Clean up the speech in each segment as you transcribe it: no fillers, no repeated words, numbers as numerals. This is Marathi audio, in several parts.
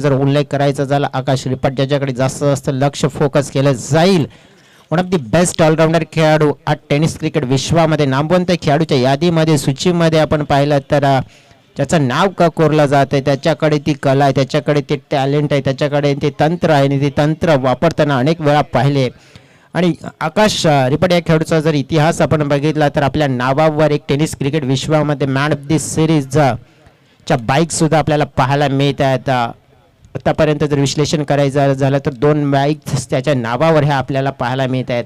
जर उल्लेख करायचा झाला आकाश रिपाट ज्याच्याकडे जास्त लक्ष फोकस केलं जाईल. One of the best allrounder खेळाडू हा टेनिस क्रिकेट विश्वामध्ये नामवंत खेळाडूच्या यादीमध्ये सूचीमध्ये आपण पाहिलं तर ज्याचं नाव का कोरलं जात आहे, त्याच्याकडे ती कला आहे, त्याच्याकडे ते टॅलेंट आहे, त्याच्याकडे ते तंत्र आहे आणि ते तंत्र वापरताना अनेक वेळा पाहिले. आणि आकाश रिपाट या खेळाडूचा जर इतिहास आपण बघितला तर आपल्या नावावर एक टेनिस क्रिकेट विश्वामध्ये मॅन ऑफ दी सिरीजच्या बाईकसुद्धा आपल्याला पाहायला मिळत आहेत. आतापर्यंत जर विश्लेषण करायचं झालं तर 2 बाईक्स त्याच्या नावावर ह्या आपल्याला पाहायला मिळत आहेत.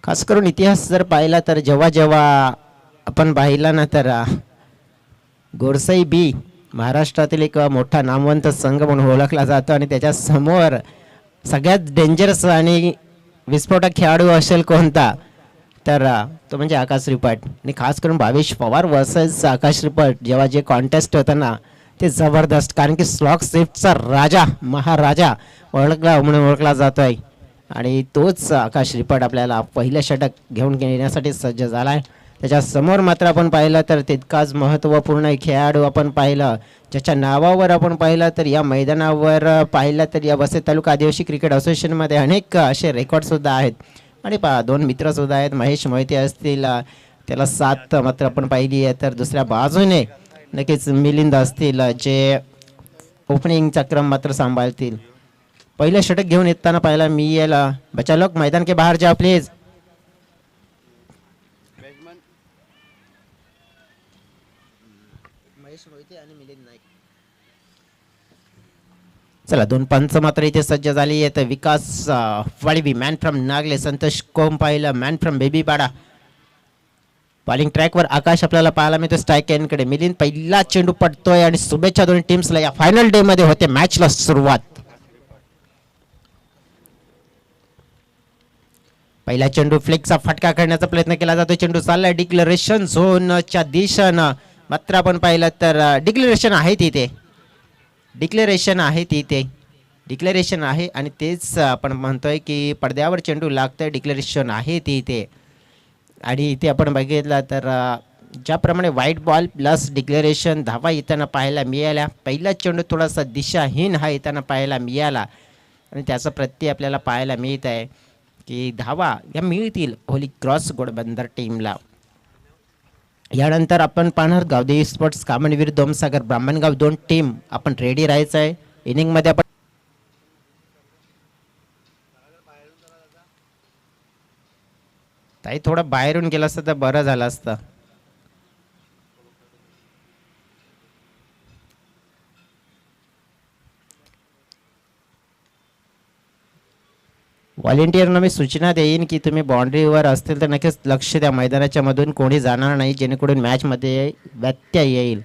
खास करून इतिहास जर पाहिला तर जेव्हा जेव्हा आपण पाहिला ना तर गोरसाई बी महाराष्ट्रातील एक मोठा नामवंत संघ म्हणून ओळखला जातो आणि त्याच्या समोर सगळ्यात डेंजरस आणि विस्फोटक खेळाडू असेल कोणता तर तो म्हणजे आकाश रिपाट. आणि खास करून भावेश पवार वर्सेस आकाश रिपाट जेव्हा जे कॉन्टेस्ट होतं ना ते जबरदस्त, कारण की स्लॉग स्विफ्टचा राजा महाराजा म्हणून ओळखला जातो आहे आणि तोच आकाश रिपाट आपल्याला पहिलं षटक घेऊन येण्यासाठी सज्ज झाला आहे. त्याच्या समोर मात्र आपण पाहिलं तर तितकाच महत्त्वपूर्ण खेळाडू आपण पाहिलं ज्याच्या नावावर आपण पाहिलं तर या मैदानावर पाहिलं तर या वसई तालुका आदिवासी क्रिकेट असोसिएशनमध्ये अनेक असे रेकॉर्डसुद्धा आहेत. आणि 2 मित्रसुद्धा आहेत, महेश मोहिते असतील, त्याला 7 मात्र आपण पाहिली आहे. तर दुसऱ्या बाजूने नक्कीच मिलिंद असतील जे ओपनिंगचा क्रम मात्र सांभाळतील. पहिलं षटक घेऊन येताना पाहिला मी याला बच्चा लोक मैदान के बाहेर जा प्लीज. चला 2 पंच मात्र इथे सज्ज झाली आहेत. विकास वाळवी मॅन फ्रॉम नागले, संतोष कोम पाहिलं मॅन फ्रॉम बेबीपाडा. बॉलिंग ट्रॅकवर आकाश आपल्याला पाहायला मिळतो स्ट्राईक एंडकडे. मिलिंद पहिला चेंडू पडतोय आणि शुभेच्छा दोन्ही टीम्सला. या फायनल डे मध्ये होते मॅचला सुरुवात. पहिला चेंडू फ्लेक्सचा फटका करण्याचा प्रयत्न केला जातो. चेंडू चाललाय डिक्लेरेशन झोनच्या दिशेनं. मात्र आपण पाहिलं तर डिक्लेरेशन आहे तिथे, डिक्लेरेशन आहे आणि तेच आपण म्हणतोय की पडद्यावर चेंडू लागतोय, डिक्लेरेशन आहे तिथे. आणि इथे आपण बघितलं तर ज्याप्रमाणे व्हाईट बॉल प्लस डिक्लेरेशन धावा येताना पाहायला मिळाल्या. पहिला चेंडू थोडासा दिशाहीन हा येताना पाहायला मिळाला आणि त्याचा प्रत्यय आपल्याला पाहायला मिळत आहे की धावा या मिळतील होली क्रॉस घोडबंदर टीमला. यानंतर आपण पाहणार गावदेवी स्पोर्ट्स कामनवीर दोमसागर ब्राह्मणगाव 2 टीम आपण रेडी राहायचं आहे. इनिंगमध्ये आपण ताई थोडं बाहेरून गेलं असतं तर बरं झालं असतं. व्हॉलेंटियरना मी सूचना देईन की तुम्ही बाउंड्रीवर असतील तर नक्कीच लक्ष द्या. मैदानाच्या मधून कोणी जाणार नाही जेणेकरून मॅचमध्ये व्यत्यय येईल.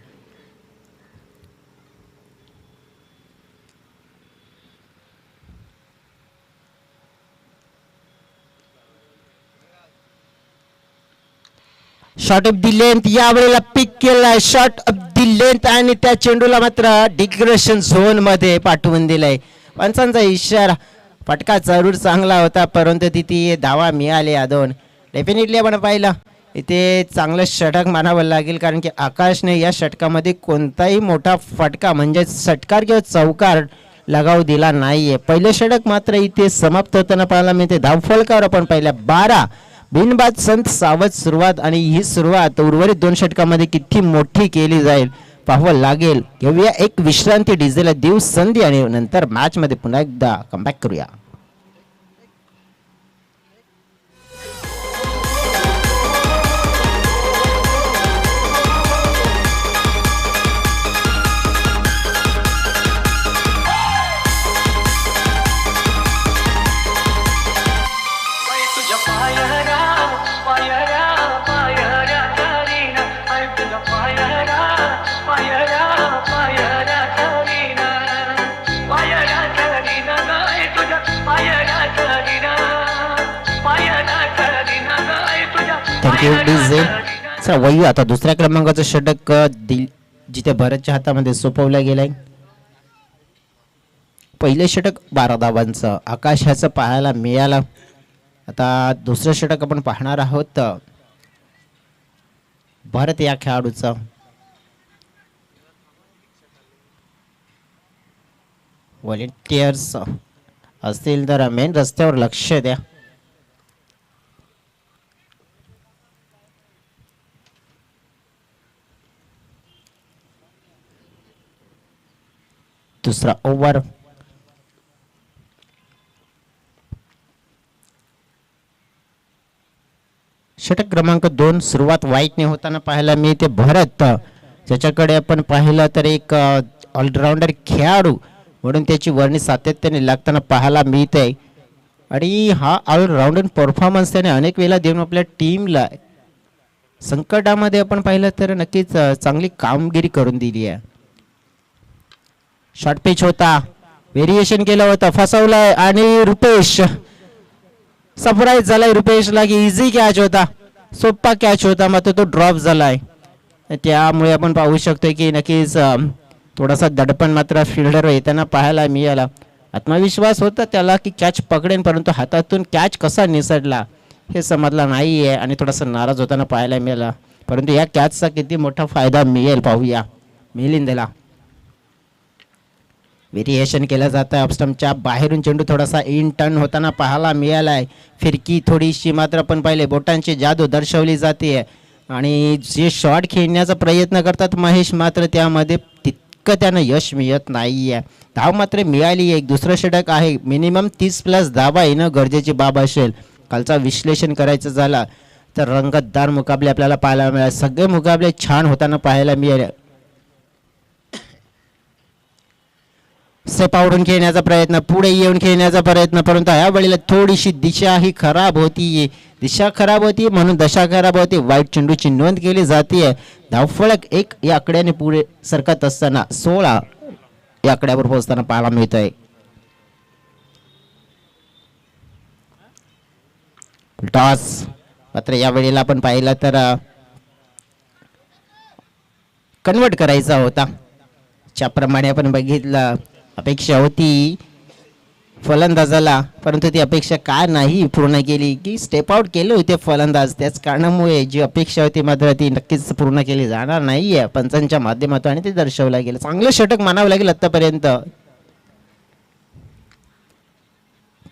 शॉट ऑफ दी लेंथ यावेळेला पिक केलाय. शॉट ऑफ दी लेंथ आणि त्या चेंडूला मात्र डिक्लेरेशन झोन मध्ये पाठवून दिलाय. पंचांचा इशारा. फटका जरूर चांगला होता परंतु तिथे धावा मिळाले. 2 डेफिनेटली आपण पाहिलं इथे चांगलं षटक मानावं लागेल कारण की आकाशने या षटकामध्ये कोणताही मोठा फटका म्हणजे षटकार किंवा चौकार लगाव दिला नाहीये. पहिले षटक मात्र इथे समाप्त होताना पाहायला मिळते. धावफलकावर आपण पाहिल्या 12 बिनबाद संत सावध सुरुवात आणि ही सुरुवात उर्वरित 2 षटकामध्ये किती मोठी केली जाईल पाहावं लागेल. घेऊया एक विश्रांती, डिझेल देऊ संधी आणि नंतर मॅच मध्ये पुन्हा एकदा कमबॅक करूया. वयू आता दुसऱ्या क्रमांकाचं षटक जिथे भरतच्या हातामध्ये सोपवलं गेलंय. पहिले षटक 12 धावांचं आकाश ह्याचं पाहायला मिळालं. आता दुसरं षटक आपण पाहणार आहोत भरत या खेळाडूचा व्हॉलेंटियर्स असतील तर मेन रस्त्यावर लक्ष द्या. दुसरा ओव्हर. षटक क्रमांक 2 सुरुवात वाईटने होताना पाहायला मिळते. भरत ज्याच्याकडे आपण पाहिलं तर एक ऑलराऊंडर खेळाडू म्हणून त्याची वर्णी सातत्याने लागताना पाहायला मिळते आणि हा ऑलराऊंडर परफॉर्मन्स त्याने अनेक वेळा देऊन आपल्या टीमला संकटामध्ये आपण पाहिलं तर नक्कीच चांगली कामगिरी करून दिली आहे. शॉर्ट पिच होता, व्हेरिएशन केलं होतं, फसवलाय आणि रुपेश सरप्राईज झालाय. रुपेशला की इझी कॅच होता, सोपा कॅच होता, मात्र तो ड्रॉप झालाय. त्यामुळे आपण पाहू शकतो की नक्कीच थोडासा दडपण मात्र फिल्डर येताना पाहायला मिळाला. आत्मविश्वास होता त्याला की कॅच पकडेन, परंतु हातातून कॅच कसा निसटला हे समजला नाही आहे आणि थोडासा नाराज होताना पाहायला मिळाला. परंतु या कॅचचा किती मोठा फायदा मिळेल पाहूया. मिलिंदला व्हेरिएशन केलं जातं. अपस्टम्पच्या बाहेरून चेंडू थोडासा इन टर्न होताना पाहायला मिळालाय. फिरकी थोडीशी मात्र आपण पाहिले बोटांची जादू दर्शवली जाते आणि जे शॉट खेळण्याचा प्रयत्न करतात महेश मात्र त्यामध्ये तितकं त्यानं यश मिळत नाही आहे. धाव मात्र मिळाली. एक दुसरं षटक आहे. मिनिमम 30+ धावा येणं गरजेची बाब असेल. कालचा विश्लेषण करायचं झालं तर रंगतदार मुकाबले आपल्याला पाहायला मिळाले. सगळे मुकाबले छान होताना पाहायला मिळाले. सेपावरून खेळण्याचा प्रयत्न, पुढे येऊन खेळण्याचा प्रयत्न, परंतु या वेळेला थोडीशी दिशा ही खराब होती. दिशा खराब होती म्हणून दशा खराब होती. वाईट चेंडूची नोंद केली जाते. धावफलक 1 या आकड्याने पुढे सरकत असताना 16 या आकड्यावर पोहोचताना पाहायला मिळत आहे. टॉस मात्र या वेळेला आपण पाहिलं तर कन्वर्ट करायचा होता. ज्याप्रमाणे आपण बघितलं अपेक्षा होती फलंदाजाला, परंतु ती अपेक्षा का नाही पूर्ण केली की स्टेप आउट केले होते फलंदाज. त्याच कारणामुळे जी अपेक्षा होती मात्र ती नक्कीच पूर्ण केली जाणार नाही आहे पंचांच्या माध्यमातून आणि ते दर्शवलं गेलं. चांगलं षटक मानावं लागेल आतापर्यंत.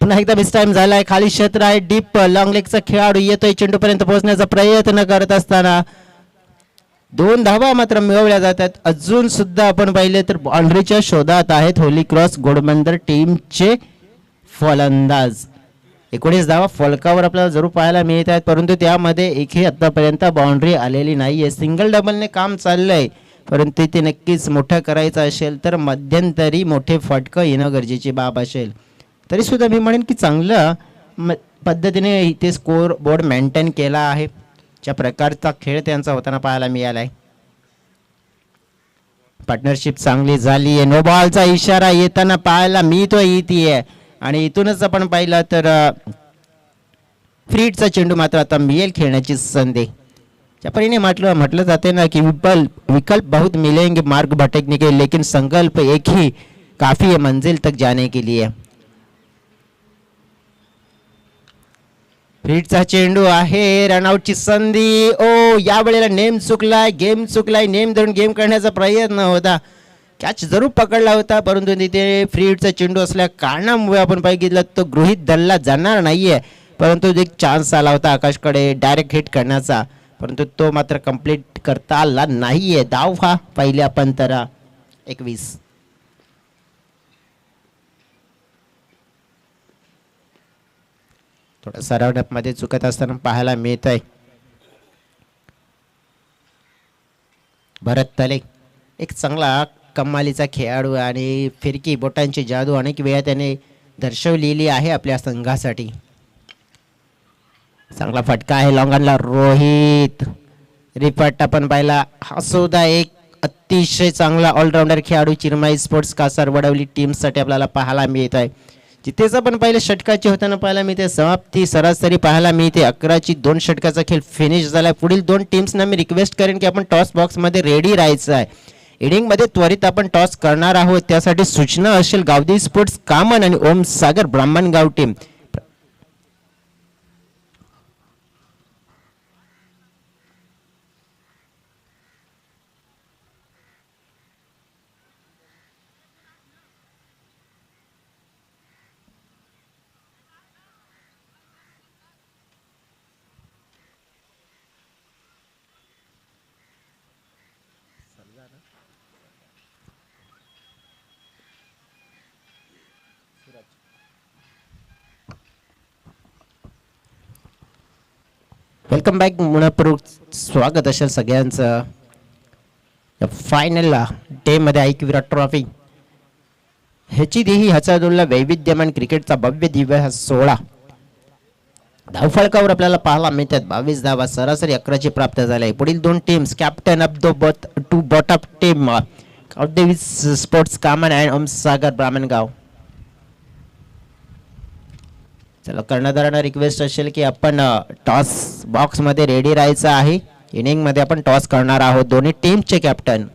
पुन्हा एकदा मिस टाइम झालाय. खाली क्षेत्र आहे, डीप लॉंग लेगचा खेळाडू येतोय चेंडूपर्यंत पोहोचण्याचा प्रयत्न करत असताना 2 धावा मात्र मिळवल्या जातात. अजून सुद्धा आपण पाहिले तर बाउंड्रीच्या शोधात आहेत होली क्रॉस घोडबंदर टीमचे फलंदाज. 19 धावा फलकावर आपल्याला जरूर पाहायला मिळत आहेत, परंतु त्यामध्ये एकही आतापर्यंत बाउंड्री आलेली नाहीये. सिंगल डबलने काम चाललंय, परंतु ते नक्कीच मोठं करायचं असेल तर मध्यंतरी मोठे फटकं येणं गरजेची बाब असेल. तरी सुद्धा मी म्हणेन की चांगलं पद्धतीने इथे स्कोर बोर्ड मेंटेन केला आहे. ज्या प्रकारचा खेळ त्यांचा होताना पाहायला मिळालाय. पार्टनरशिप चांगली झाली आहे. नो बॉलचा इशारा येताना पाहायला मिळतोय इथे आणि इथूनच आपण पाहिलं तर फ्रीडचा चेंडू मात्र आता मिळेल खेळण्याची संधी. ज्या परीने म्हटलं जाते ना की विकल्प बहुत मिलेंगे मार्ग भटकने के, लेकिन संकल्प एक ही काफी है मंजिल तक जाने के लिए. फ्रीडचा चेंडू आहे, रनआउटची संधी. ओ या वेळेला नेम चुकलाय, गेम चुकलाय. नेम धरून गेम करण्याचा प्रयत्न होता. कॅच जरूर पकडला होता, परंतु तिथे फ्रीडचा चेंडू असल्या कारणामुळे आपण बघितलं तो गृहीत धरला जाणार नाहीये. परंतु एक चान्स आला होता आकाशकडे डायरेक्ट हिट करण्याचा, परंतु तो मात्र कंप्लीट करता आला नाहीये. धाव हा पहिले आपण तर 21. थोडा सरावण्यात मध्ये चुकत असताना पाहायला मिळत आहे. भरत तले एक चांगला कमालीचा खेळाडू आणि फिरकी बोटांची जादू अनेक वेळा त्याने दर्शवलेली आहे आपल्या संघासाठी. चांगला फटका आहे लॉंगनला. रोहित रिपट आपण पाहिला. हा सुद्धा एक अतिशय चांगला ऑलराऊंडर खेळाडू चिरमाई स्पोर्ट्स कासार वडवली टीमसाठी आपल्याला पाहायला मिळत आहे. जिथेच आपण पाहिलं षटकाची होताना पाहायला मिळते. समाप्ती सरासरी पाहायला मिळते. 11ची 2 षटकाचा खेळ फिनिश झालाय. पुढील 2 टीम्सना मी रिक्वेस्ट करेन की आपण टॉस बॉक्समध्ये रेडी राहायचं आहे. इनिंगमध्ये त्वरित आपण टॉस करणार आहोत. त्यासाठी सूचना असेल गावदी स्पोर्ट्स कामन आणि ओम सागर ब्राह्मणगाव टीम. Welcome back. मनपूर्वक स्वागत असेल सगळ्यांचं या फायनल डे मध्ये ऐक विराट ट्रॉफी ह्याची देही हचादुल्ला वैविध्यमान क्रिकेटचा भव्य दिव्य हा सोहळा धावफलकावर आपल्याला पाहायला मिळतात. 22 धावा सरासरी 11ची प्राप्त झाल्या. पुढील दोन teams captain of the two bottom team sports कामन अँड ओमसागर ब्राह्मणगाव. चला कर्णधारांना रिक्वेस्ट असेल की आपण टॉस बॉक्स मध्ये रेडी राहायचं आहे. इनिंग मध्ये आपण टॉस करणार आहोत. दोन्ही टीमचे कॅप्टन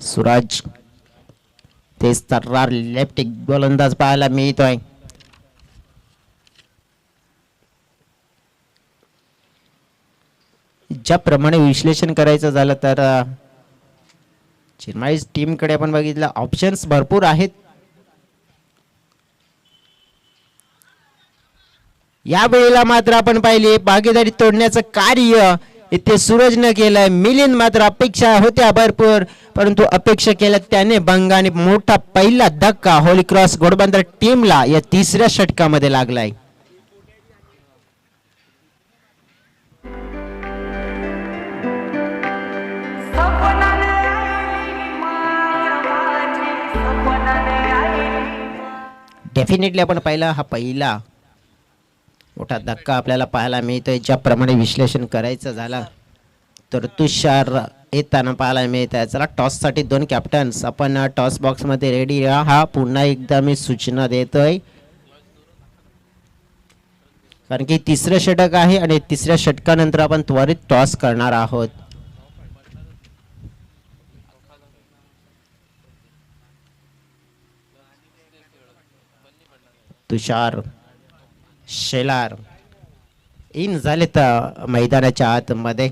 सूरज तेच तर्रार लेफ्ट गोलंदाज पाहायला मिळतोय. ज्याप्रमाणे विश्लेषण करायचं झालं तर चिन्मय टीम कडे आपण बघितलं ऑप्शन्स भरपूर आहेत. या वेळेला मात्र आपण पाहिले भागीदारी तोडण्याचं कार्य इथे सूरजनं केलंय. मिलिंद मात्र अपेक्षा होत्या भरपूर परंतु अपेक्षा केल्या त्याने भंग आणि मोठा पहिला धक्का होली क्रॉस घोडबंदर टीमला या तिसऱ्या षटकामध्ये लागलाय. डेफिनेटली आपण पाहिला हा पहिला मोठा धक्का आपल्याला पाहायला मिळतोय. ज्याप्रमाणे विश्लेषण करायचं झालं तर तुषार येताना पाहायला मिळत आहे. चला टॉस साठी दोन कॅप्टन्स आपण टॉस बॉक्स मध्ये रेडी राहा. पुन्हा एकदा मी सूचना देतोय कारण की तिसरं षटक आहे आणि तिसऱ्या षटकानंतर आपण त्वरित टॉस करणार आहोत. तुषार शेलार इन झाले तर मैदानाच्या आतमध्ये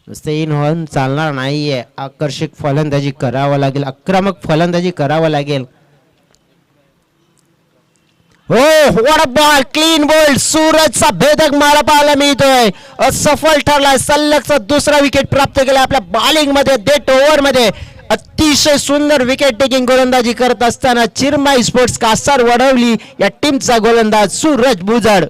नुसते इन होऊन चालणार नाहीये. आकर्षक फलंदाजी करावं लागेल. आक्रमक फलंदाजी करावं लागेल. हो what a ball clean bowled. सूरजचा भेदक मारा पाहायला मिळतोय. असफल ठरलाय. सलगचा दुसरा विकेट प्राप्त केला आपल्या बॉलिंग मध्ये. डेट ओव्हर मध्ये अतिशय सुंदर विकेट टेकिंग गोलंदाजी करत असताना चिरमाई स्पोर्ट्स कासार वडवली या टीमचा गोलंदाज सूरज बुजड.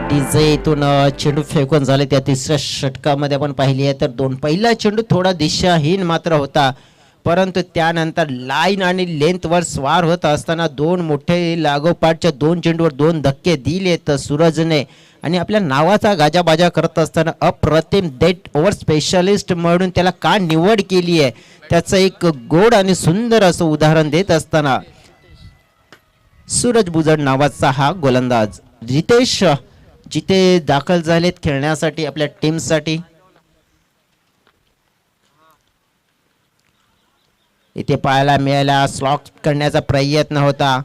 डीजे इथून चेंडू फेकून झाले. त्या तिसऱ्या षटकामध्ये आपण पाहिली आहे तर दोन पहिला चेंडू थोडा दिशाहीन मात्र होता परंतु त्यानंतर लाईन आणि लेंथ वर स्वार होत असताना दोन मोठे लागोपाठच्या दोन चेंडूवर दोन धक्के दिले तर सूरजने आणि आपल्या नावाचा गाजाबाजा करत असताना अप्रतिम डेट ओव्हर स्पेशलिस्ट म्हणून त्याला का निवड केली आहे त्याचं एक गोड आणि सुंदर असं उदाहरण देत असताना सूरज बुजड नावाचा हा गोलंदाज. रितेश जिथे दाखल झालेत खेळण्यासाठी आपल्या टीमसाठी. इथे पाहायला मिळाला स्लॉक करण्याचा प्रयत्न होता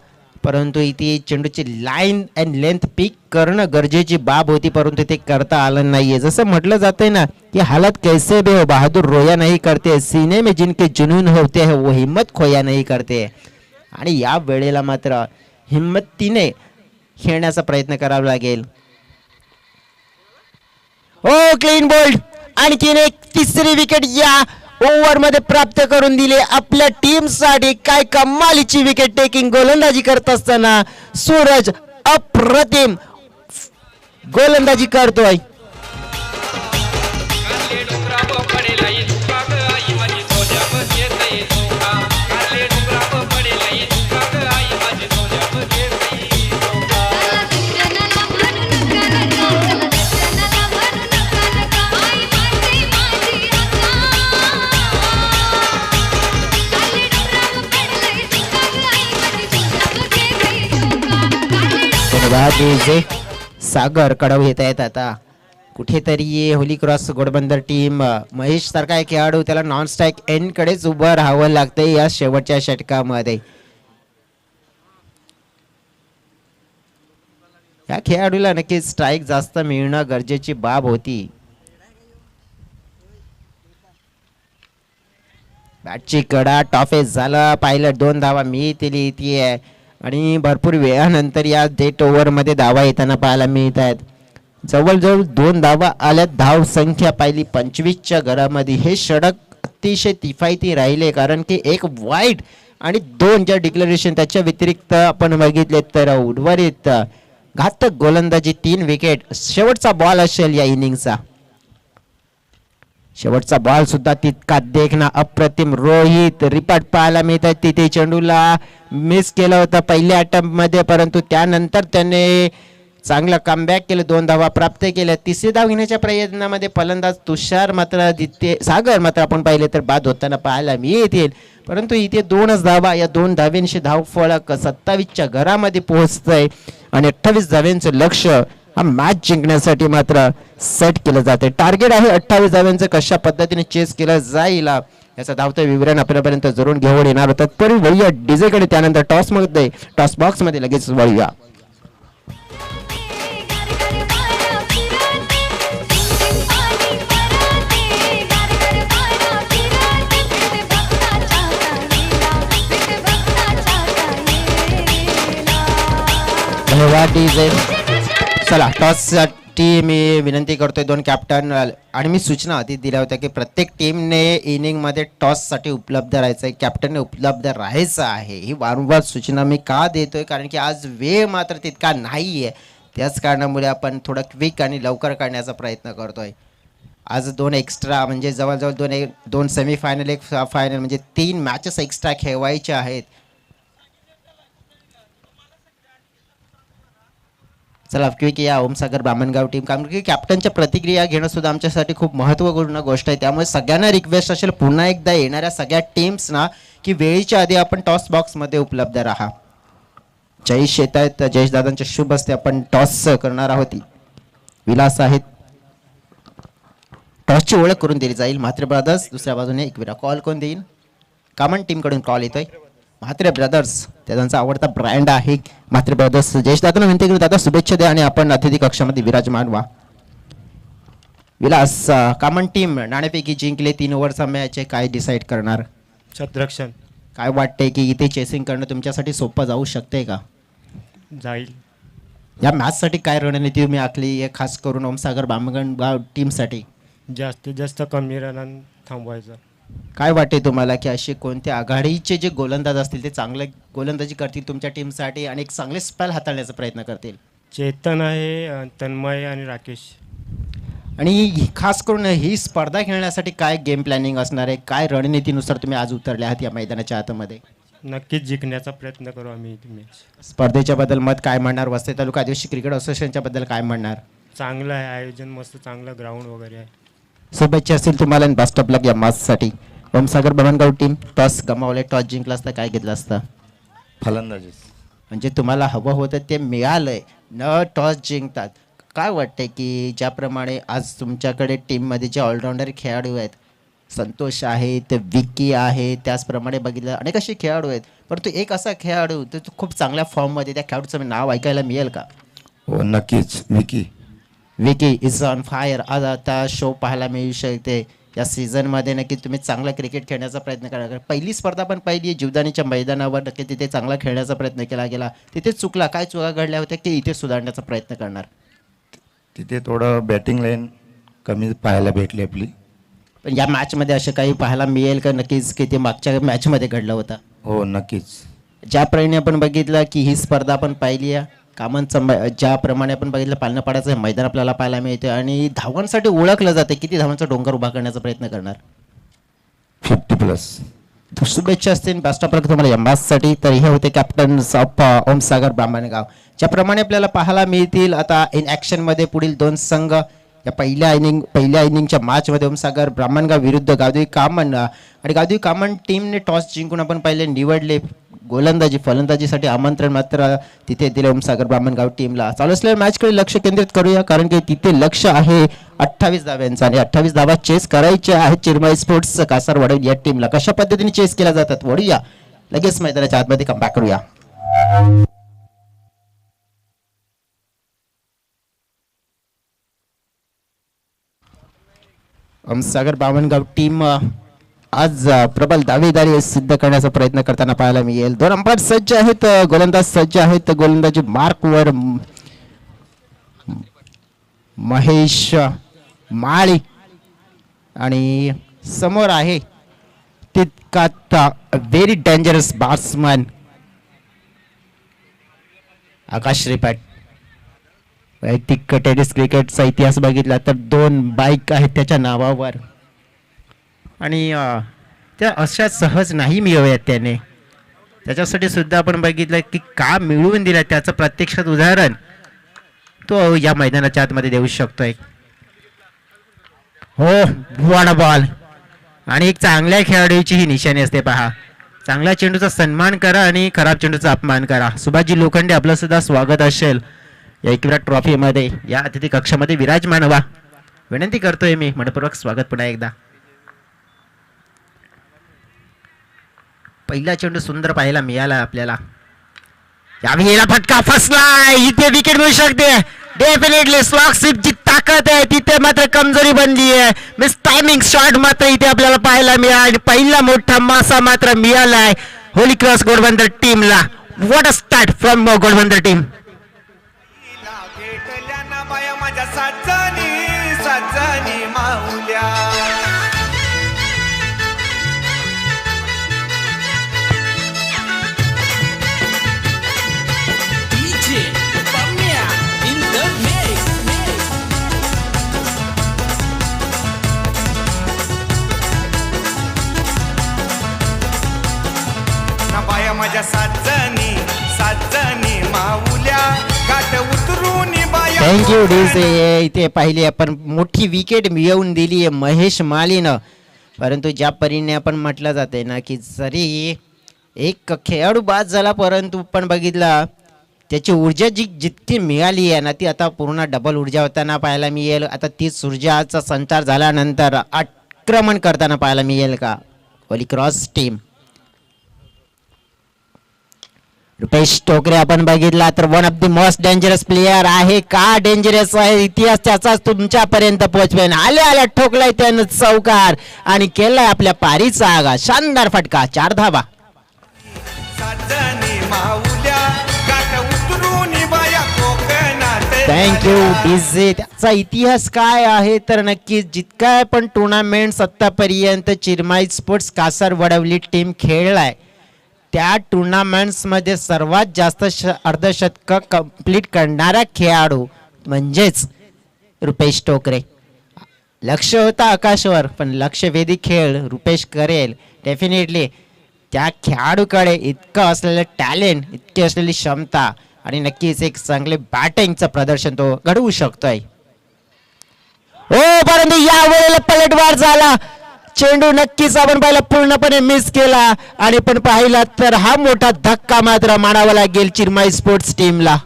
परंतु इथे चेंडूची लाईन अँड लेंथ पिक करणं गरजेची बाब होती परंतु ते करता आलं नाहीये. जसं म्हटलं जातंय ना की हालत कैसे भी हो बहादुर रोया नहीं करते, सीने में जिनके जुनून होते हैं वो हिम्मत खोया नहीं करते. आणि या वेळेला मात्र हिम्मतीने खेळण्याचा प्रयत्न करावा लागेल. हो क्लीन बोल्ड. आणखीन एक तिसरी विकेट या ओव्हर मध्ये प्राप्त करून दिले आपल्या टीम साठी. काय कमालीची विकेट टेकिंग गोलंदाजी करत असताना सूरज अप्रतिम गोलंदाजी करतोय. सागर कडव येत आहेत आता कुठेतरी Holy cross Ghodbunder team. Mahesh सारखा एक खेळाडू त्याला नॉन स्ट्राईक एंड कडेच उभं राहावं लागतंय या शेवटच्या षटकामध्ये. या खेळाडूला नक्कीच स्ट्राईक जास्त मिळणं गरजेची बाब होती. बॅटची कडा टॉफेस झाला, पायलट 2 धावा मिळतील येते आणि भरपूर वेळानंतर या डेट ओव्हरमध्ये धावा येताना पाहायला मिळत आहेत. जवळजवळ 2 धावा आल्यात. धाव संख्या पाहिली 25च्या घरामध्ये. हे षटक अतिशय तिफायती राहिले कारण की एक वाईट आणि 2 ज्या डिक्लेरेशन त्याच्या व्यतिरिक्त आपण बघितले तर उर्वरित घातक गोलंदाजी 3 विकेट. शेवटचा बॉल असेल या इनिंगचा. शेवटचा बॉल सुद्धा तितका देखना अप्रतिम. रोहित रिपाट पाहायला मिळत आहे. तिथे चेंडूला मिस केलं होतं पहिल्या अटेम्प्ट मध्ये, परंतु त्यानंतर त्याने चांगलं कमबॅक केलं, 2 धावा प्राप्त केल्या. तिसरी धाव घेण्याच्या प्रयत्नामध्ये फलंदाज तुषार मात्र सागर मात्र आपण पाहिले तर बाद होताना पाहायला मिळतील, परंतु इथे 2च धावा. या 2 धाव्यांशी धावफलक 27च्या घरामध्ये पोहोचतंय आणि 28 धाव्यांचं लक्ष हा मॅच जिंकण्यासाठी मात्र सेट केलं जाते. टार्गेट आहे 28 धाव्यांचं. कशा पद्धतीने चेस केलं जाईल याचं धावतं विवरण आपल्यापर्यंत जरूर घेऊन येणार होतं. तरी वळूया डीजेकडे, त्यानंतर टॉस बॉक्स मध्ये लगेच वळूया. डीजे चला टॉससाठी मी विनंती करतोय 2 कॅप्टन आणि मी सूचना आधी दिल्या होत्या की प्रत्येक टीमने इनिंगमध्ये टॉससाठी उपलब्ध राहायचं आहे, कॅप्टनने उपलब्ध राहायचं आहे. ही वारंवार सूचना मी का देतोय कारण की आज वेळ मात्र तितका नाही आहे. त्याच कारणामुळे आपण थोडं क्विक आणि लवकर काढण्याचा प्रयत्न करतोय. आज 2 एक्स्ट्रा म्हणजे जवळजवळ 2 सेमीफायनल 1 फायनल म्हणजे 3 मॅचेस एक्स्ट्रा खेळवायचे आहेत. चला क्विक या ओमसागर ब्राह्मणगाव टीम. कारण की कॅप्टनच्या प्रतिक्रिया घेणं सुद्धा आमच्यासाठी खूप महत्त्वपूर्ण गोष्ट आहे. त्यामुळे सगळ्यांना रिक्वेस्ट असेल पुन्हा एकदा येणाऱ्या सगळ्या टीम्सना की वेळेच्या आधी आपण टॉस बॉक्समध्ये उपलब्ध राहा. जयेश येत आहेत. जयेश दादांच्या शुभ हस्ते आपण टॉस करणार आहोत. विलास आहेत. टॉसची ओळख करून दिली जाईल. म्हात्रे ब्रदर्स. दुसऱ्या बाजूने एक कॉल कोण देईल? कॉमन टीमकडून कॉल येतोय. म्हात्रे ब्रदर्स त्यांचा आवडता ब्रँड आहे म्हात्रे ब्रदर्स. जयेश दादांना विनंती करू दादा शुभेच्छा द्या आणि आपण अतिथी कक्षामध्ये विराजमान व्हा. विलास कॉमन टीम नाणेफेकी जिंकले 3 ओव्हरचा मॅच आहे, काय डिसाईड करणार? छत्रक्षण. काय वाटतंय की इथे चेसिंग करणं तुमच्यासाठी सोपं जाऊ शकते का? जाईल. या मॅचसाठी काय रणनीती तुम्ही आखली आहे खास करून ओमसागर ब्राह्मणगाव टीमसाठी? जास्तीत जास्त कमी रनांत थांबवायचं. काय वाटते तुम्हाला की असे कोणते आघाडीचे जे गोलंदाज असतील ते चांगले गोलंदाजी करतील तुमच्या टीमसाठी आणि एक चांगले स्पेल हाताळण्याचा प्रयत्न करतील? चेतन आहे, तन्मय आणि राकेश. आणि खास करून ही स्पर्धा खेळण्यासाठी काय गेम प्लॅनिंग असणार आहे? काय रणनीतीनुसार तुम्ही आज उतरले आहात या मैदानाच्या आतमध्ये? नक्कीच जिंकण्याचा प्रयत्न करू आम्ही. मॅच स्पर्धेच्या बद्दल मत काय म्हणणार? वसई तालुका आदिवासी क्रिकेट असोसिएशनच्या बद्दल काय म्हणणार? चांगलं आहे आयोजन, मस्त चांगलं ग्राउंड वगैरे आहे. शुभेच्छा असतील तुम्हाला आणि बेस्ट ऑफ लक या मॅचसाठी. ओमसागर ब्राह्मणगाव टीम टॉस गमावले, टॉस जिंकला असता काय घेतलं असतं? फलंदाजी. म्हणजे तुम्हाला हवं होतं ते मिळालंय, न टॉस जिंकतात. काय वाटतंय की ज्याप्रमाणे आज तुमच्याकडे टीममध्ये जे ऑलराऊंडर खेळाडू आहेत, संतोष आहेत, विकी आहे, त्याचप्रमाणे बघितलं अनेक असे खेळाडू आहेत, परंतु एक असा खेळाडू तो खूप चांगल्या फॉर्ममध्ये, त्या खेळाडूचं नाव ऐकायला मिळेल का? हो नक्कीच. Vicky is on fire. आज आता शो पाहायला मिळू शकते. या सीझनमध्ये नक्की तुम्ही चांगला क्रिकेट खेळण्याचा प्रयत्न करा. पहिली स्पर्धा पण पाहिली जीवदानीच्या मैदानावर, नक्की तिथे चांगला खेळण्याचा प्रयत्न केला गेला. तिथे चुकला, काय चुका घडल्या होत्या की इथे सुधारण्याचा प्रयत्न करणार? तिथे थोडं बॅटिंग लाईन कमी पाहायला भेटली आपली. पण या मॅचमध्ये असं काही पाहायला मिळेल का नक्कीच की ते मागच्या मॅचमध्ये घडलं होतं? हो नक्कीच. ज्याप्रमाणे आपण बघितलं की ही स्पर्धा आपण पाहिली आहे कामांचं, ज्याप्रमाणे आपण बघितलं पालनपाड्याचं मैदान आपल्याला पाहायला मिळते आणि धावांसाठी ओळखलं जाते. किती धावांचा डोंगर उभा करण्याचा प्रयत्न करणार? 50+. शुभेच्छा असतील बेस्ट ऑफ लक तुम्हाला या मॅचसाठी. तर हे होते कॅप्टन ऑफ ओमसागर ब्राह्मणगाव. ज्याप्रमाणे आपल्याला पाहायला मिळतील आता इन ॲक्शनमध्ये पुढील 2 संघ या पहिल्या इनिंगच्या मॅचमध्ये ओमसागर ब्राह्मणगाव विरुद्ध गावदेवी कामन. आणि गावदेवी कामन टीमने टॉस जिंकून आपण पहिले निवडले गोलंदाजी, फलंदाजीसाठी आमंत्रण मात्र तिथे दिले ओमसागर ब्राह्मणगाव टीमला. चालू असलेल्या मॅचकडे लक्ष केंद्रित करूया कारण की तिथे लक्ष आहे 28 धाव्यांचं आणि 28 धावा चेस करायच्या आहेत चिरमई स्पोर्ट्स कासारवाडी या टीमला. कशा पद्धतीने चेस केल्या जातात वळूया लगेच मैदानाच्या आतमध्ये कमबॅक करूया. सागर बावनगाव टीम आज प्रबल दावेदारी सिद्ध करण्याचा प्रयत्न करताना पाहायला मिळेल. 2 अंपायर सज्ज आहेत, गोलंदाज सज्ज आहेत. गोलंदाजी मार्कवर महेश माळी आणि समोर आहे तितका व्हेरी डेंजरस बॅट्समन आकाश श्रीपाठ. वैयक्तिक टेनिस क्रिकेटचा इतिहास बघितला तर 2 बाईक आहेत त्याच्या नावावर आणि त्या अशा सहज नाही मिळवूयात त्याने. त्याच्यासाठी सुद्धा आपण बघितलं की का मिळवून दिलं त्याचं प्रत्यक्षात उदाहरण तो या मैदानाच्या आतमध्ये देऊ शकतोय. हो, वॉट बॉल. आणि एक चांगल्या खेळाडूची ही निशाणी असते पहा. चांगल्या चेंडूचा सन्मान करा आणि खराब चेंडूचा अपमान करा. सुभाषजी लोखंडे आपलं सुद्धा स्वागत असेल या एकविरा ट्रॉफीमध्ये, या अतिथी कक्षामध्ये विराजमान व्हा विनंती करतोय मी. मनपूर्वक स्वागत पुन्हा एकदा. पहिला चेंडू सुंदर पाहायला मिळाला आपल्याला. यावेळेला फटका फसलाय. इथे विकेट मिळू शकते डेफिनेटली. स्लॉगशिपची ताकद आहे तिथे मात्र कमजोरी बनली आहे. मिस टायमिंग शॉट मात्र इथे आपल्याला पाहायला मिळाला आणि पहिला मोठा मासा मात्र मिळालाय होली क्रॉस घोडबंदर टीमला. What a start from Ghodbunder team. माझ्या साजनी माऊल्या गाठ उतरून बाया. Thank you DJ. इथे पाहिली आपण मोठी विकेट मिळवून दिली आहे महेश मालीनं. परंतु ज्या परीने आपण म्हटलं जाते ना की जरी एक खेळाडू बाद झाला परंतु पण बघितला त्याची ऊर्जा जितकी मिळाली आहे ना ती आता पूर्ण डबल ऊर्जा होताना पाहायला मिळेल. आता तीच ऊर्जाचा संचार झाल्यानंतर आक्रमण करताना पाहायला मिळेल का होली क्रॉस टीम. रुपेश टोकरे आपण बघितला तर one of the most dangerous player आहे. का डेंजरस आहे इतिहास त्याचाच तुमच्यापर्यंत पोहोचवेन. आल्या ठोकलाय त्यानं चौकार आणि केलाय आपल्या पारीचा आगा. शानदार फटका, 4 धावा. Thank you DJ. त्याचा इतिहास काय आहे तर नक्कीच जितका पण टुर्नामेंट आतापर्यंत चिरमाई स्पोर्ट्स कासारवडवली टीम खेळलाय त्या टुर्नामेंट्समध्ये सर्वात जास्त अर्धशतक कंप्लीट करणारा खेळाडू म्हणजेच रुपेश टोकरे. लक्ष होता आकाशवर पण लक्षवेधी खेळ रुपेश करेल डेफिनेटली. त्या खेळाडूकडे इतकं असलेलं टॅलेंट, इतकी असलेली क्षमता आणि नक्कीच एक चांगले बॅटिंगचं प्रदर्शन तो घडवू शकतोय. हो परंतु यावेळेला पलटवार झाला. चेंडू नक्कीच आपण पाहिला पूर्णपणे मिस केला आणि पण पाहिला तर हा मोठा धक्का मात्र मानावा लागेल चिरमाई स्पोर्ट्स टीमला.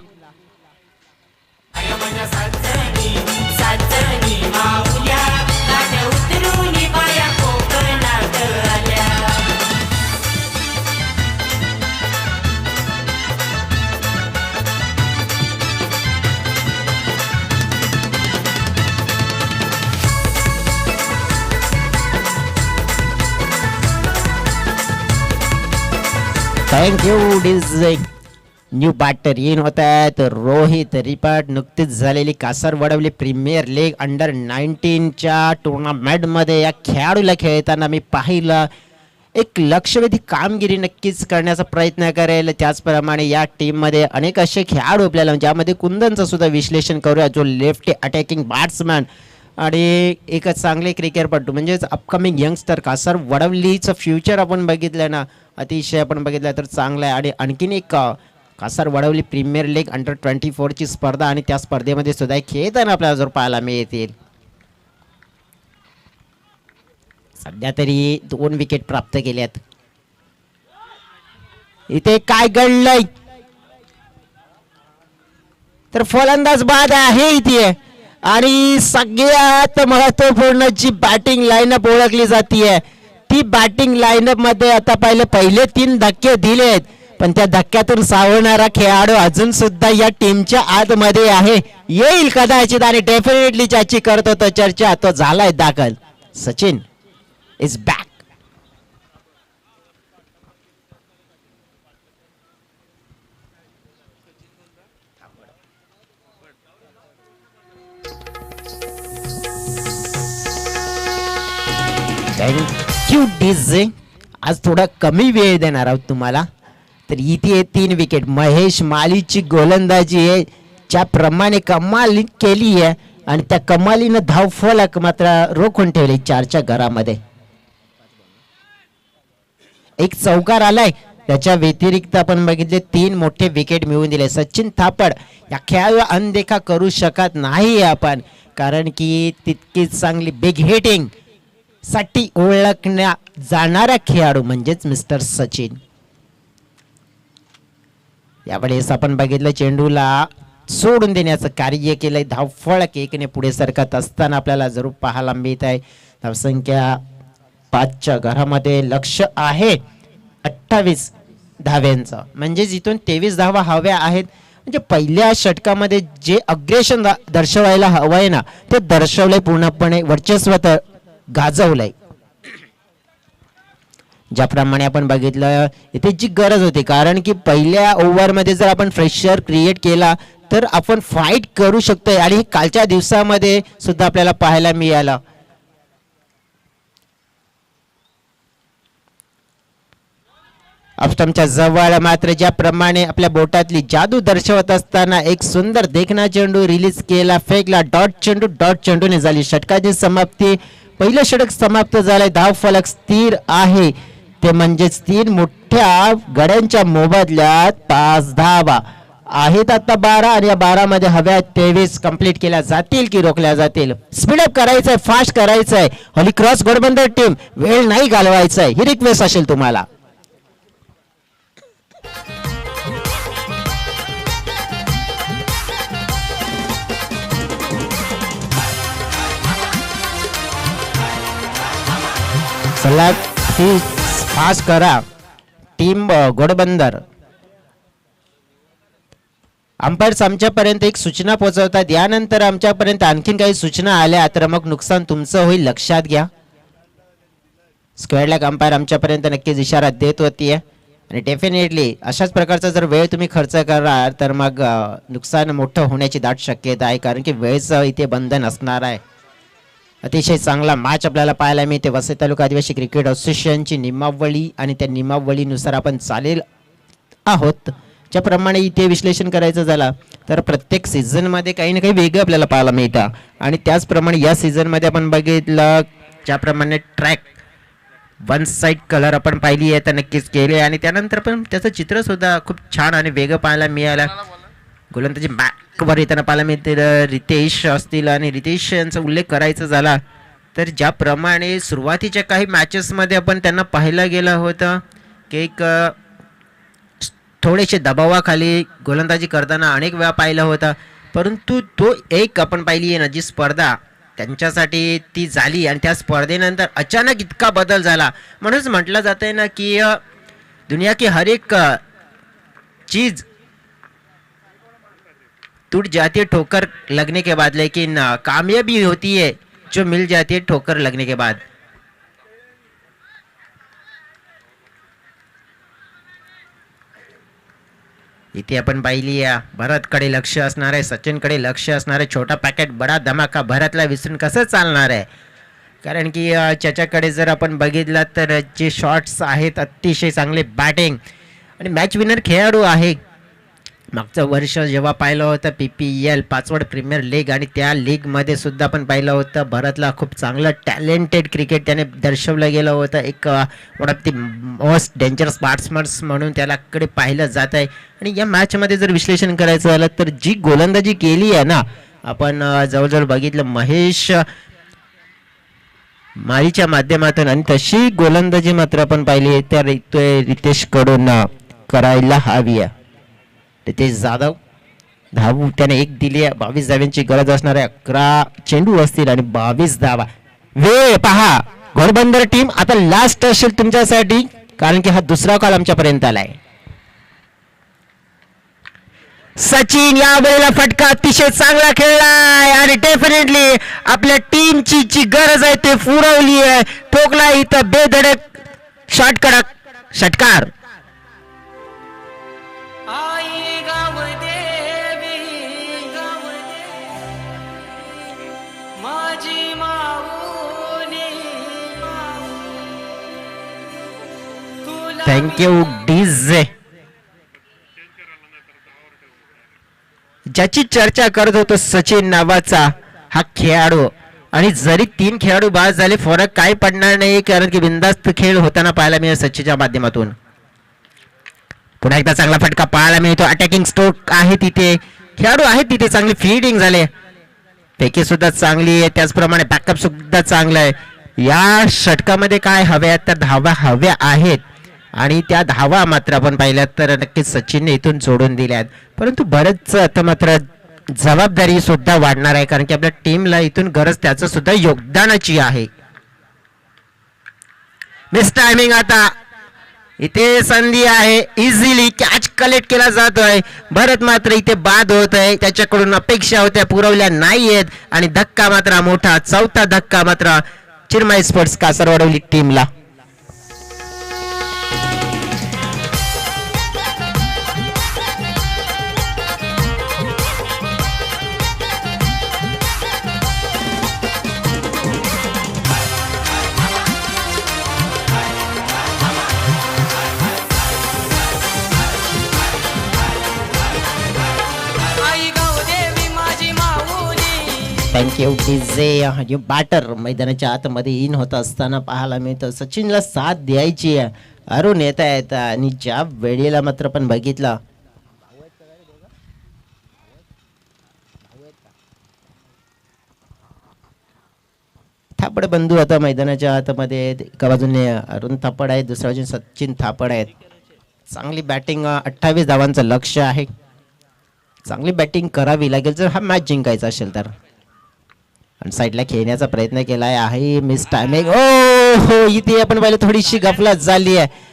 Thank you DJ. New batter in होत आहेत रोहित रिपाट. नुकतीच झालेली कासारवडवली प्रीमियर लीग अंडर 19च्या टुर्नामेंटमध्ये या खेळाडूला खेळताना मी पाहिलं. एक लक्षवेधी कामगिरी नक्कीच करण्याचा प्रयत्न करेल. त्याचप्रमाणे या टीममध्ये अनेक असे खेळाडू आपल्याला ज्यामध्ये कुंदनचं सुद्धा विश्लेषण करूया जो लेफ्ट अटॅकिंग बॅट्समॅन आणि एक चांगले क्रिकेटपटू म्हणजेच अपकमिंग यंगस्टर. कासारवडवलीचं फ्युचर आपण बघितलं ना अतिशय आपण बघितलं तर चांगलं आहे. आणि आणखीन एक कासारवडवली प्रीमियर लीग अंडर 24ची स्पर्धा आणि त्या स्पर्धेमध्ये सुद्धा खेळताना आपल्याला जर पाहायला मिळतील. सध्या तरी 2 विकेट प्राप्त केल्यात. इथे काय घडलंय तर फलंदाज बाद आहे इथे आणि सगळ्यात महत्वपूर्ण जी बॅटिंग लाईनअप ओळखली जाते ती बॅटिंग लाईनअप मध्ये आता पहिले 3 धक्के दिलेत पण त्या धक्क्यातून सावरणारा खेळाडू अजून सुद्धा या टीमच्या आतमध्ये आहे. येईल कदाचित आणि डेफिनेटली ज्याची करतो तो चर्चा तो झालाय दाखल. Sachin is back. Thank you DJ. आज थोडा कमी वेळ देणार आहोत तुम्हाला. तर इथे 3 विकेट. महेश मालीची गोलंदाजी आहे, ज्याप्रमाणे कमाल केली आहे आणि त्या कमालीनं धावफलक मात्र रोखून ठेवले 4च्या घरामध्ये. एक चौकार आलाय, त्याच्या व्यतिरिक्त आपण बघितले 3 मोठे विकेट मिळवून दिले. सचिन थापड या खेळाला अनदेखा करू शकत नाही आपण, कारण की तितकीच चांगली बिग हिटिंग साठी ओळखण्या जाणारा खेळाडू म्हणजेच मिस्टर सचिन. यावेळेस आपण बघितलं चेंडूला सोडून देण्याचं कार्य केलंय. धावफलक 1ने पुढे सरकत असताना आपल्याला जरूर पाहायला मिळत आहे. धावसंख्या 5च्या घरामध्ये लक्ष आहे 28 धाव्यांचं, म्हणजे जिथून 23 धावा हव्या आहेत. म्हणजे पहिल्या षटकामध्ये जे अग्रेशन दर्शवायला हवंय ना, ते दर्शवलंय, पूर्णपणे वर्चस्व गाजवलंय. ज्याप्रमाणे आपण बघितलं इथे जी गरज होती, कारण की पहिल्या ओव्हरमध्ये जर आपण फ्रेशर क्रिएट केला तर आपण फाईट करू शकतोय, आणि हे कालच्या दिवसामध्ये सुद्धा आपल्याला पाहायला मिळालं. ऑफस्टंपच्या जवळ मात्र ज्याप्रमाणे आपल्या बोटातली जादू दर्शवत असताना एक सुंदर देखणा चेंडू रिलीज केला, फेकला. डॉट चेंडूने झाली षटकाची समाप्ती. पहिलं षटक समाप्त झालंय. धावफलक स्थिर आहे, ते म्हणजेच 3 मोठ्या गड्यांच्या मोबदल्यात 5 धावा आहेत. आता 12 आणि या 12 मध्ये हव्या 23 कंप्लीट केल्या जातील की रोखल्या जातील. स्पीडअप करायचंय, फास्ट करायचंय. हॉली क्रॉस घोडबंदर टीम वेळ नाही घालवायचंय, ही रिक्वेस्ट असेल तुम्हाला. सलग फास्ट करा टीम घोडबंदर. अंपायर्स आमच्यापर्यंत एक सूचना पोहोचवतात, यानंतर आमच्यापर्यंत आणखीन काही सूचना आल्या तर मग नुकसान तुमचं होईल, लक्षात घ्या. स्क्वेअर लेग अंपायर आमच्यापर्यंत नक्कीच इशारा देत होती, आणि डेफिनेटली अशाच प्रकारचा जर वेळ तुम्ही खर्च कराल तर मग नुकसान मोठं होण्याची दाट शक्यता आहे, कारण की वेळेचं इथे बंधन असणार आहे. अतिशय चांगला मॅच आपल्याला पाहायला मिळते. वसई तालुका आदिवासी क्रिकेट असोसिएशनची नियमावली आणि त्या नियमावलीनुसार आपण चालेल आहोत. ज्याप्रमाणे इथे विश्लेषण करायचं झालं तर प्रत्येक सीझनमध्ये काही ना काही वेगळं आपल्याला पाहायला मिळतं, आणि त्याचप्रमाणे या सीझनमध्ये आपण बघितलं ज्याप्रमाणे ट्रॅक 1 साइड कलर आपण पाहिली आहे तर नक्कीच केले, आणि त्यानंतर पण त्याचं चित्र सुद्धा खूप छान आणि वेगळं पाहायला मिळालं. गोलंदाजी बॅकवर येताना पाहायला मिळते रितेश असतील, आणि रितेश यांचा उल्लेख करायचा झाला तर ज्याप्रमाणे सुरुवातीच्या काही मॅचेसमध्ये आपण त्यांना पाहायला गेलं होतं की एक थोडेसे दबावाखाली गोलंदाजी करताना अनेक वेळा पाहिला होता, परंतु तो एक आपण पाहिली आहे ना जी स्पर्धा त्यांच्यासाठी ती झाली, आणि त्या स्पर्धेनंतर अचानक इतका बदल झाला. म्हणूनच म्हटलं जात आहे ना की दुनिया की हर एक चीज टूट जाती है ठोकर लगने के बाद, लेकिन कामयाबी होती है जो मिल जाती है ठोकर लगने के बाद. इथे आपण पाहिली भरतकडे लक्ष असणार आहे, सचिनकडे लक्ष असणार आहे. छोटा पॅकेट बडा धमाका, भरतला विसरून कसं चालणार आहे, कारण की त्याच्याकडे जर आपण बघितलं तर जे शॉट्स आहेत अतिशय चांगले, बॅटिंग आणि मॅच विनर खेळाडू आहे. मागचं वर्ष जेव्हा पाहिलं होतं PPL 5वड प्रीमियर लीग, आणि त्या लीगमध्ये सुद्धा आपण पाहिलं होतं भरतला खूप चांगलं टॅलेंटेड क्रिकेट त्याने दर्शवलं गेलं होतं. एक one of the most dangerous batsmans म्हणून त्यालाकडे पाहिलं जात आहे. आणि या मॅचमध्ये जर विश्लेषण करायचं झालं तर जी गोलंदाजी केली आहे ना आपण जवळजवळ बघितलं महेश माळीच्या माध्यमातून, आणि तशी गोलंदाजी मात्र आपण पाहिली आहे त्या रितेशकडून करायला हवी आहे. रितेश जाधव धाव त्याने 1 दिली आहे. 22 धाव्यांची गरज असणार आहे. 11 चेंडू असतील आणि 22 धावा. वेळ पहा घोडबंदर टीम आता लास्ट असेल तुमच्यासाठी, कारण की हा दुसरा कॉल आमच्यापर्यंत आलाय. सचिन या वेळेला फटका अतिशय चांगला खेळलाय आणि डेफिनेटली आपल्या टीमची जी गरज आहे ते पुरवली आहे. ठोकला इथं बेधडक शॉट कडक षटकार. आई गावदेवी माझी माऊली तुला थँक्यू डीजे. ज्याची चर्चा करत होतो सचिन नावाचा हा खेळाडू आणि जरी 3 खेळाडू बाद झाले फरक काय पडणार नाही कारण की बिनधास्त खेळ होताना पाहायला मिळेल सचिनच्या माध्यमातून. पुन्हा एकदा चांगला फटका पाहायला मिळतो. अटॅकिंग स्ट्रोक आहे तिथे खेळाडू आहेत तिथे चांगली फिल्डिंग झाले पैकी सुद्धा चांगली आहे त्याचप्रमाणे बॅकअप सुद्धा चांगला आहे. या षटकामध्ये काय हव्या तर धावा हव्या आहेत आणि त्या धावा मात्र आपण पाहिल्यात तर नक्कीच सचिनने इथून जोडून दिल्यात परंतु बरंच आता मात्र जबाबदारी सुद्धा वाढणार आहे कारण की आपल्या टीमला इथून गरज त्याचं सुद्धा योगदानाची आहे. मिस टायमिंग आता इथे संधी आहे इझिली कॅच कलेक्ट केला जातोय. भरत मात्र इथे बाद होत आहे त्याच्याकडून अपेक्षा होत्या पुरवल्या नाहीयेत आणि धक्का मात्र मोठा चौथा धक्का मात्र चिरमाई स्पोर्ट्स कासरवाडवली टीमला. आई गावदेवी माझी माऊली थँक्यू डीजे. बॅटर मैदानाच्या आतमध्ये इन होत असताना पाहायला मिळतं सचिनला साथ द्यायची आहे. अरुण येता येता आणि ज्या वेळेला मात्र पण बघितलं थापड बंधू आता मैदानाच्या आतमध्ये एका बाजूने अरुण थापड आहे दुसऱ्या बाजूने सचिन थापड आहेत. चांगली बॅटिंग 28 धावांचं लक्ष आहे. चांगली बॅटिंग करावी लागेल जर हा मॅच जिंकायचा असेल तर. आणि साईडला खेळण्याचा प्रयत्न केलाय आहे मिस टायमिंग. हो इथे आपण पाहिलं थोडीशी गफलत झाली आहे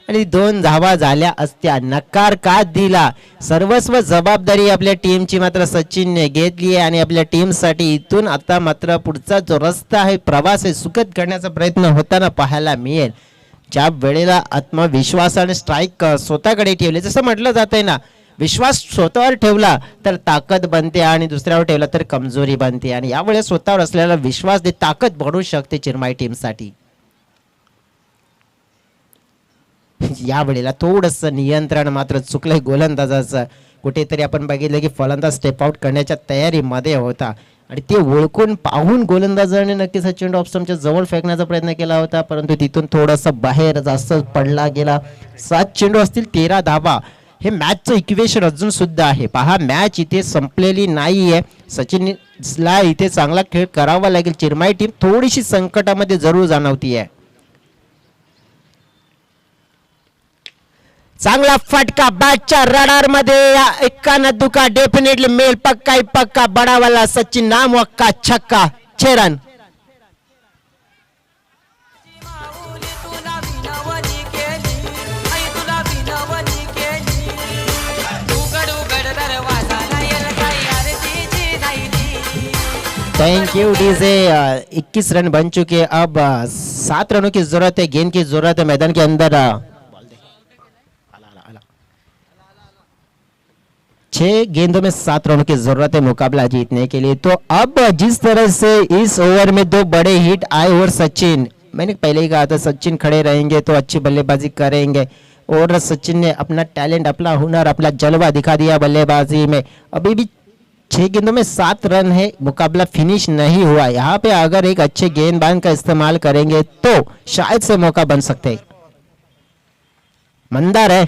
आणि 2 धावा झाल्या असत्या. नकार का दिला. सर्वस्व जबाबदारी आपल्या टीमची मात्र सचिनने घेतली आहे आणि आपल्या टीमसाठी इथून आता मात्र पुढचा जो रस्ता आहे प्रवास आहे सुखद करण्याचा प्रयत्न होताना पाहायला मिळेल. ज्या वेळेला आत्मविश्वासाने स्ट्राईक स्वतःकडे ठेवले जसं म्हटलं जातंय ना विश्वास स्वतःवर ठेवला तर ताकद बनते आणि दुसऱ्यावर ठेवला तर कमजोरी बनते आणि यावेळेस स्वतःवर असलेला विश्वास ते ताकद बनवू शकते चिरमाई टीमसाठी. या वेळेला थोडस नियंत्रण मात्र चुकलंय गोलंदाजाचं. कुठेतरी आपण बघितलं की फलंदाज स्टेप आउट करण्याच्या तयारीमध्ये होता आणि ते ओळखून पाहून गोलंदाजाने नक्की सचिन डॉप्समच्या जवळ फेकण्याचा प्रयत्न केला होता परंतु तिथून थोडासा बाहेर जास्त पडला गेला. 7 चेंडू असतील 13 धावा. हे मॅचचं इक्वेशन अजून सुद्धा आहे. पहा मॅच इथे संपलेली नाहीये. सचिनला इथे चांगला खेळ करावा लागेल. चिरमाई टीम थोडीशी संकटामध्ये जरूर जाणवतीये. चांगला फटका बॅटच्या रडार मध्ये एक्का न दुका डेफिनेटली मेल पक्का ही पक्का बडावाला सचिन नाम वक्का छक्का 6 रन. माऊली तुला विनवणी केली आई तुला विनवणी केली उघड उघड दरवाजाला येल काही आरतीची राहिली. Thank you DJ. 21 रन बन चुके. अब 7 रनों की जरूरत है. गेंद की जरूरत है मैदान के अंदर. 6 गेंदों में 7 रनों की जरूरत है मुकाबला जीतने के लिए. तो अब जिस तरह से इस ओवर में 2 बड़े हिट आए और सचिन मैंने पहले ही कहा था सचिन खड़े रहेंगे तो अच्छी बल्लेबाजी करेंगे और सचिन ने अपना टैलेंट अपना हुनर अपना जलवा दिखा दिया बल्लेबाजी में. अभी भी 6 गेंदों में 7 रन है. मुकाबला फिनिश नहीं हुआ. यहाँ पे अगर एक अच्छे गेंदबाज का इस्तेमाल करेंगे तो शायद से मौका बन सकते हैं. मंदार है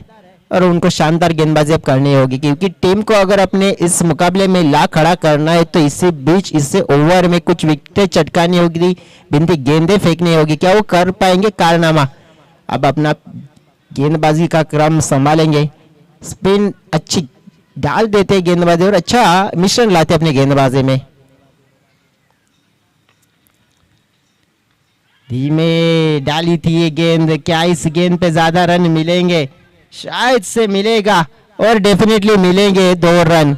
और उनको शानदार गेंदबाजी अब करनी होगी क्योंकि टीम को अगर अपने इस मुकाबले में ला खड़ा करना है तो इसी बीच इससे ओवर में कुछ विकेटें चटकानी होगी बिंदी गेंदें फेंकनी होगी. क्या वो कर पाएंगे कारनामा. अब अपना गेंदबाजी का क्रम संभालेंगे. स्पिन अच्छी डाल देते गेंदबाजी और अच्छा मिश्रण लाते अपने गेंदबाजी में. धीमे डाली थी ये गेंद. क्या इस गेंद पे ज्यादा रन मिलेंगे. शायद से मिलेगा और डेफिनेटली मिलेंगे 2 रन,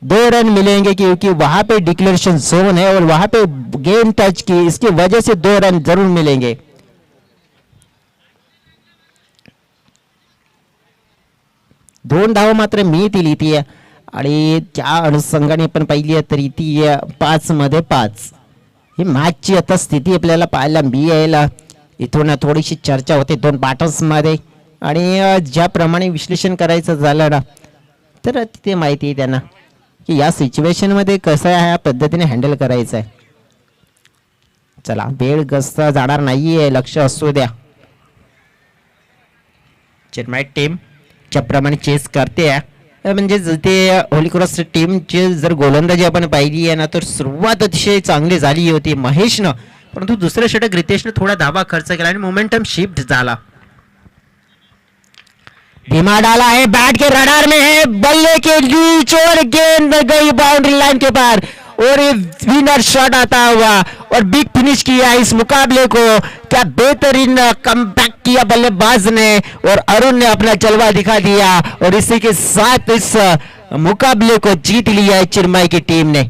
2 रन मिलेंगे क्योंकि वहां पे डिक्लेरेशन जोन है और वहां पे गेंद टच की, इसकी वजह से 2 रन जरूर मिलेंगे। दोन धाव मात्र मिळतील इथे आणि त्या अनुषंगाने आपण पाहिली आहे तर इथे 5 मध्ये 5 ही मॅचची आता स्थिती आपल्याला पाहायला मिळेल। इथून थोडीशी चर्चा होते दोन बॅटर्स मध्ये आणि ज्याप्रमाणे विश्लेषण करायचं झालं ना तर तिथे माहिती आहे त्यांना की या सिच्युएशन मध्ये कसं ह्या पद्धतीने हँडल करायचं आहे। चला वेळ गस्त जाणार नाहीये, लक्ष असू द्या। चेन्नई टीम ज्याप्रमाणे चेस करते आहे म्हणजे ते होली क्रॉस टीमची जर गोलंदाजी आपण पाहिली आहे ना तर सुरुवात अतिशय चांगली झाली होती महेशनं, परंतु दुसऱ्या षटक रितेशने थोडा धावा खर्च केला आणि मोमेंटम शिफ्ट झाला। धीमा डाला है, बैट के रडार में है, बल्ले के लीच और गेंद गई बाउंड्री लाइन के पार और ये विनर शॉट आता हुआ और बिग फिनिश किया इस मुकाबले को। क्या बेहतरीन कमबैक किया बल्लेबाज ने और अरुण ने अपना जलवा दिखा दिया और इसी के साथ इस मुकाबले को जीत लिया है चिन्मय की टीम ने।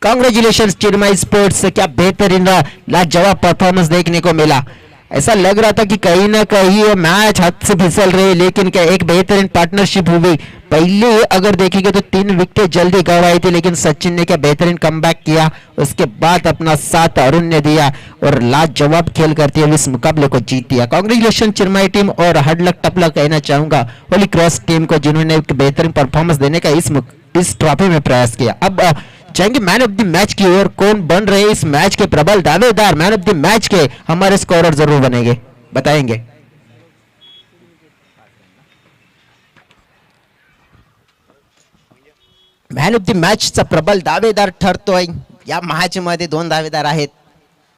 कांग्रेचुलेशन चिन्मय स्पोर्ट्स, क्या बेहतरीन लाजवाब परफॉर्मेंस देखने को मिला। ऐसा लग रहा था कि कहीं ना कहीं ये मैच हाथ से फिसल रहे, लेकिन क्या एक बेहतरीन पार्टनरशिप हुई। पहले अगर देखेंगे तो 3 विकेटें जल्दी गंवाई थी, लेकिन सचिन ने क्या बेहतरीन कमबैक किया, उसके बाद अपना साथ अरुण ने दिया और लाजवाब खेल करते हुए इस मुकाबले को जीत दिया। कांग्रेचुलेशन चिन्मय टीम और हड लक टप लक कहना चाहूंगा होली क्रॉस टीम को जिन्होंने एक बेहतरीन परफॉर्मेंस देने का इस ट्रॉफी में प्रयास किया। अब जाएंगे मैन ऑफ द मैच की ओर। कौन बन रहे इस मैच के प्रबल दावेदार मैन ऑफ द मैच के, हमारे स्कोरर जरूर बनेंगे, बताएंगे। मॅन ऑफ द मॅचचा प्रबल दावेदार ठरतोय या मॅच मध्ये 2 दावेदार आहेत।